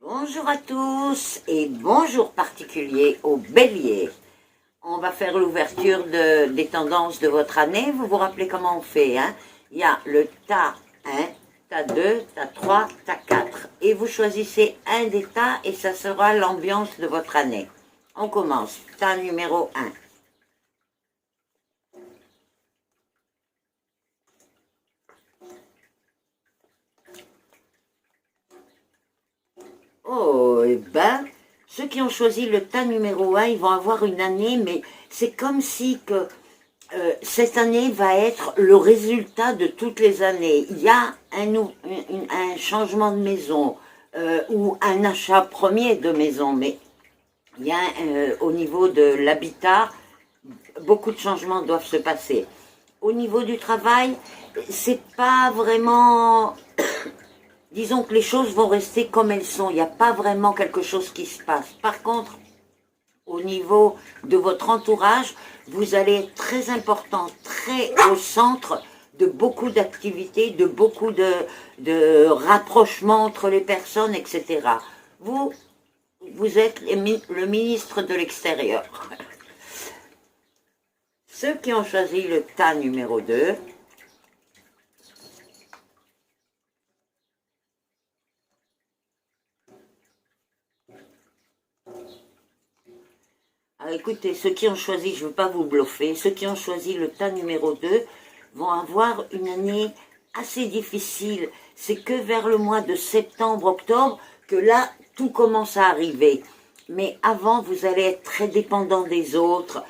Bonjour à tous et bonjour particulier au Bélier. On va faire l'ouverture des tendances de votre année. Vous vous rappelez comment on fait, hein? Il y a le tas 1, tas 2, tas 3, tas 4. Et vous choisissez un des tas et ça sera l'ambiance de votre année. On commence. Tas numéro 1. Oh, eh ben, ceux qui ont choisi le tas numéro 1, ils vont avoir une année, mais c'est comme si que cette année va être le résultat de toutes les années. Il y a un changement de maison ou un achat premier de maison, mais il y a au niveau de l'habitat, beaucoup de changements doivent se passer. Au niveau du travail, c'est pas vraiment. Disons que les choses vont rester comme elles sont. Il n'y a pas vraiment quelque chose qui se passe. Par contre, au niveau de votre entourage, vous allez être très important, très au centre de beaucoup d'activités, de beaucoup de rapprochements entre les personnes, etc. Vous êtes le ministre de l'extérieur. Ceux qui ont choisi le tas numéro 2, alors écoutez, ceux qui ont choisi, je ne veux pas vous bluffer, ceux qui ont choisi le tas numéro 2 vont avoir une année assez difficile. C'est que vers le mois de septembre, octobre, que là, tout commence à arriver. Mais avant, vous allez être très dépendant des autres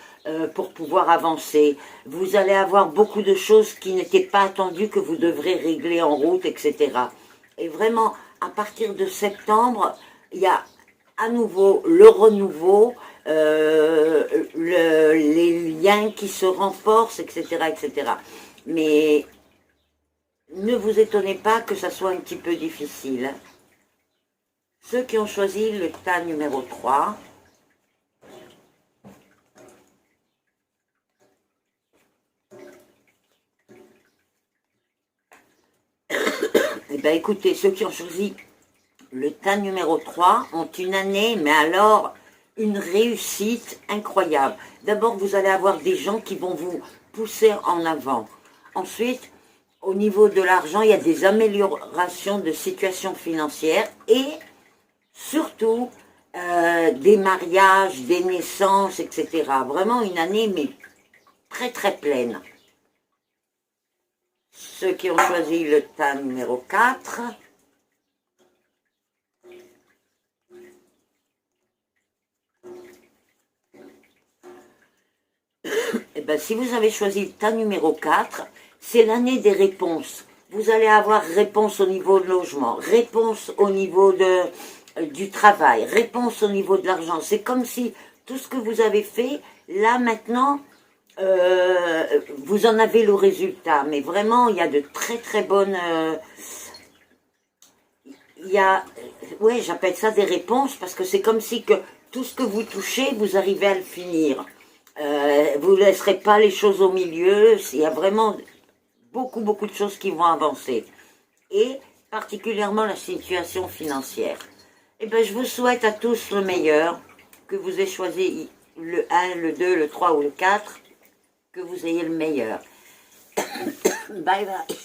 pour pouvoir avancer. Vous allez avoir beaucoup de choses qui n'étaient pas attendues, que vous devrez régler en route, etc. Et vraiment, à partir de septembre, il y a à nouveau le renouveau, les liens qui se renforcent, etc., etc. Mais ne vous étonnez pas que ça soit un petit peu difficile. Ceux qui ont choisi le tas numéro 3, eh bien écoutez, ceux qui ont choisi le tas numéro 3 ont une année, mais alors une réussite incroyable. D'abord, vous allez avoir des gens qui vont vous pousser en avant. Ensuite, au niveau de l'argent, il y a des améliorations de situation financière et surtout des mariages, des naissances, etc. Vraiment une année, mais très très pleine. Ceux qui ont choisi le tas numéro 4, eh ben, si vous avez choisi le tas numéro 4, c'est l'année des réponses. Vous allez avoir réponse au niveau de logement, réponse au niveau du travail, réponse au niveau de l'argent. C'est comme si tout ce que vous avez fait, là maintenant, vous en avez le résultat. Mais vraiment, il y a de très très bonnes... ouais, j'appelle ça des réponses parce que c'est comme si que tout ce que vous touchez, vous arrivez à le finir. Vous ne laisserez pas les choses au milieu. Il y a vraiment beaucoup de choses qui vont avancer. Et particulièrement la situation financière. Eh bien, je vous souhaite à tous le meilleur, que vous ayez choisi le 1, le 2, le 3 ou le 4, que vous ayez le meilleur. Bye bye.